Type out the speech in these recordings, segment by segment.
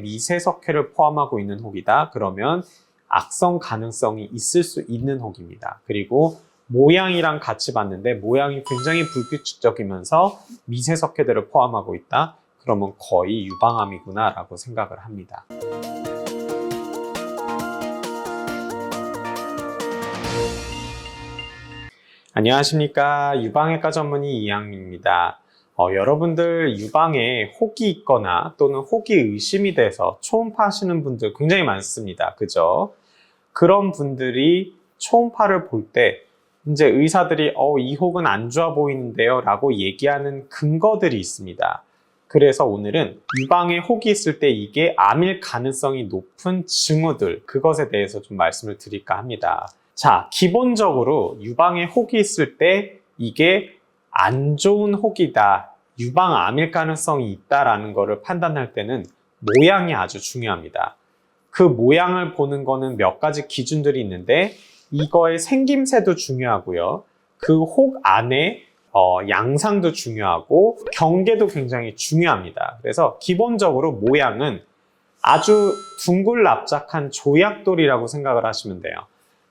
미세석회를 포함하고 있는 혹이다. 그러면 악성 가능성이 있을 수 있는 혹입니다. 그리고 모양이랑 같이 봤는데 모양이 굉장히 불규칙적이면서 미세석회들을 포함하고 있다. 그러면 거의 유방암이구나 라고 생각을 합니다. 안녕하십니까. 유방외과 전문의 이양입니다. 여러분들 유방에 혹이 있거나 또는 혹이 의심이 돼서 초음파 하시는 분들 굉장히 많습니다. 그죠? 그런 분들이 초음파를 볼 때 이제 의사들이 이 혹은 안 좋아 보이는데요 라고 얘기하는 근거들이 있습니다. 그래서 오늘은 유방에 혹이 있을 때 이게 암일 가능성이 높은 징후들, 그것에 대해서 좀 말씀을 드릴까 합니다. 자, 기본적으로 유방에 혹이 있을 때 이게 안 좋은 혹이다, 유방암일 가능성이 있다라는 것을 판단할 때는 모양이 아주 중요합니다. 그 모양을 보는 거는 몇 가지 기준들이 있는데 이거의 생김새도 중요하고요. 그 혹 안에 양상도 중요하고 경계도 굉장히 중요합니다. 그래서 기본적으로 모양은 아주 둥글납작한 조약돌이라고 생각을 하시면 돼요.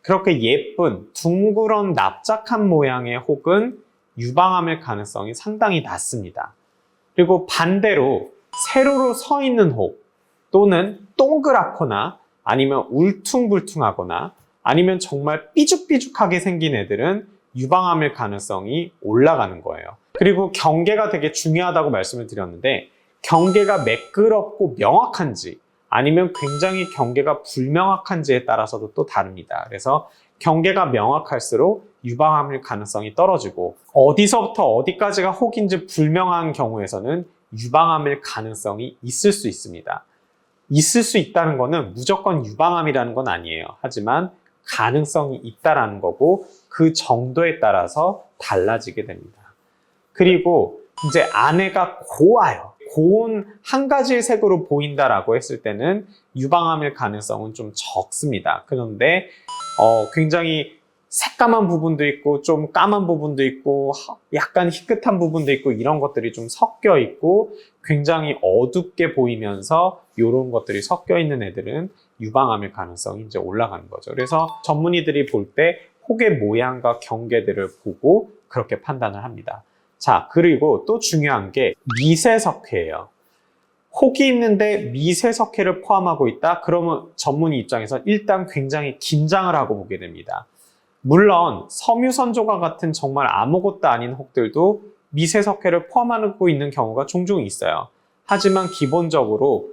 그렇게 예쁜 둥그런 납작한 모양의 혹은 유방암일 가능성이 상당히 낮습니다. 그리고 반대로 세로로 서 있는 혹 또는 동그랗거나 아니면 울퉁불퉁하거나 아니면 정말 삐죽삐죽하게 생긴 애들은 유방암일 가능성이 올라가는 거예요. 그리고 경계가 되게 중요하다고 말씀을 드렸는데 경계가 매끄럽고 명확한지 아니면 굉장히 경계가 불명확한지에 따라서도 또 다릅니다. 그래서 경계가 명확할수록 유방암일 가능성이 떨어지고 어디서부터 어디까지가 혹인지 불명한 경우에서는 유방암일 가능성이 있을 수 있습니다. 있을 수 있다는 거는 무조건 유방암이라는 건 아니에요. 하지만 가능성이 있다라는 거고 그 정도에 따라서 달라지게 됩니다. 그리고 이제 안에가 고와요. 고운 한 가지 색으로 보인다라고 했을 때는 유방암일 가능성은 좀 적습니다. 그런데 굉장히 새까만 부분도 있고 좀 까만 부분도 있고 약간 희끗한 부분도 있고 이런 것들이 좀 섞여 있고 굉장히 어둡게 보이면서 이런 것들이 섞여 있는 애들은 유방암일 가능성이 이제 올라가는 거죠. 그래서 전문의들이 볼 때 혹의 모양과 경계들을 보고 그렇게 판단을 합니다. 자, 그리고 또 중요한 게 미세석회예요. 혹이 있는데 미세석회를 포함하고 있다? 그러면 전문의 입장에서 일단 굉장히 긴장을 하고 보게 됩니다. 물론 섬유선조과 같은 정말 아무것도 아닌 혹들도 미세석회를 포함하고 있는 경우가 종종 있어요. 하지만 기본적으로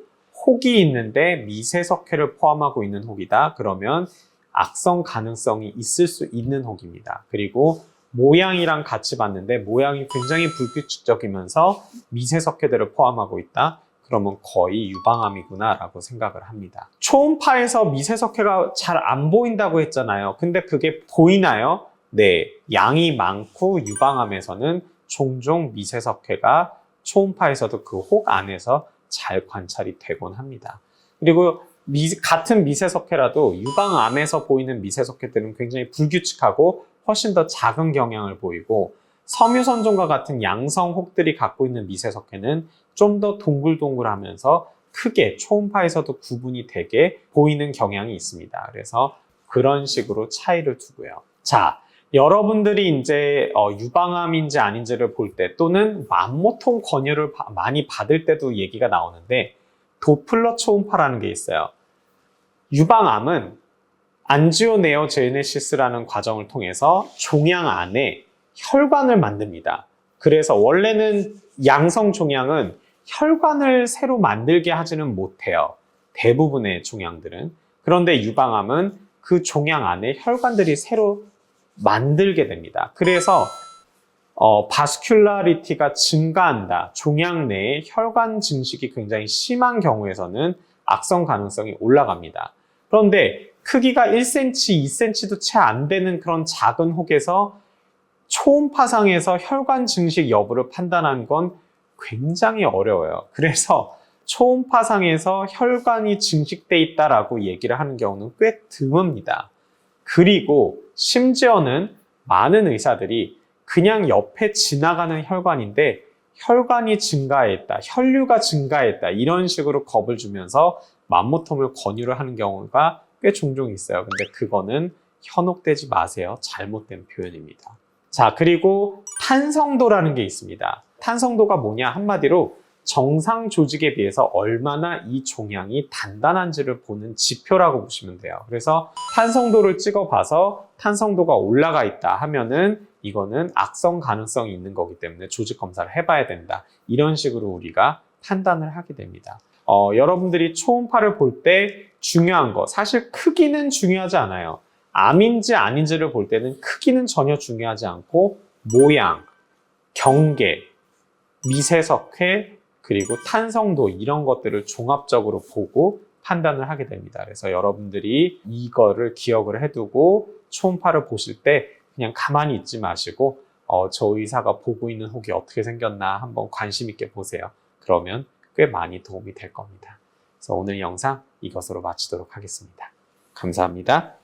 혹이 있는데 미세석회를 포함하고 있는 혹이다. 그러면 악성 가능성이 있을 수 있는 혹입니다. 그리고 모양이랑 같이 봤는데 모양이 굉장히 불규칙적이면서 미세석회들을 포함하고 있다. 그러면 거의 유방암이구나 라고 생각을 합니다. 초음파에서 미세석회가 잘 안 보인다고 했잖아요. 근데 그게 보이나요? 네, 양이 많고 유방암에서는 종종 미세석회가 초음파에서도 그 혹 안에서 잘 관찰이 되곤 합니다. 그리고 같은 미세석회라도 유방암에서 보이는 미세석회들은 굉장히 불규칙하고 훨씬 더 작은 경향을 보이고 섬유선종과 같은 양성 혹들이 갖고 있는 미세석회는 좀 더 동글동글하면서 크게 초음파에서도 구분이 되게 보이는 경향이 있습니다. 그래서 그런 식으로 차이를 두고요. 자, 여러분들이 이제 유방암인지 아닌지를 볼 때 또는 맘모통 권유를 많이 받을 때도 얘기가 나오는데 도플러 초음파라는 게 있어요. 유방암은 안지오네오제네시스라는 과정을 통해서 종양 안에 혈관을 만듭니다. 그래서 원래는 양성 종양은 혈관을 새로 만들게 하지는 못해요. 대부분의 종양들은. 그런데 유방암은 그 종양 안에 혈관들이 새로 만들게 됩니다. 그래서 바스큘라리티가 증가한다. 종양 내에 혈관 증식이 굉장히 심한 경우에서는 악성 가능성이 올라갑니다. 그런데 크기가 1cm, 2cm도 채 안 되는 그런 작은 혹에서 초음파상에서 혈관 증식 여부를 판단하는 건 굉장히 어려워요. 그래서 초음파상에서 혈관이 증식돼 있다라고 얘기를 하는 경우는 꽤 드뭅니다. 그리고 심지어는 많은 의사들이 그냥 옆에 지나가는 혈관인데 혈관이 증가했다, 혈류가 증가했다 이런 식으로 겁을 주면서 맘모텀을 권유를 하는 경우가 꽤 종종 있어요. 근데 그거는 현혹되지 마세요. 잘못된 표현입니다. 자, 그리고 탄성도라는 게 있습니다. 탄성도가 뭐냐? 한마디로 정상 조직에 비해서 얼마나 이 종양이 단단한지를 보는 지표라고 보시면 돼요. 그래서 탄성도를 찍어봐서 탄성도가 올라가 있다 하면은 이거는 악성 가능성이 있는 거기 때문에 조직 검사를 해봐야 된다. 이런 식으로 우리가 판단을 하게 됩니다. 여러분들이 초음파를 볼 때 중요한 거, 사실 크기는 중요하지 않아요. 암인지 아닌지를 볼 때는 크기는 전혀 중요하지 않고 모양, 경계, 미세석회, 그리고 탄성도 이런 것들을 종합적으로 보고 판단을 하게 됩니다. 그래서 여러분들이 이거를 기억을 해두고 초음파를 보실 때 그냥 가만히 있지 마시고 저 의사가 보고 있는 혹이 어떻게 생겼나 한번 관심 있게 보세요. 그러면 꽤 많이 도움이 될 겁니다. 그래서 오늘 영상 이것으로 마치도록 하겠습니다. 감사합니다.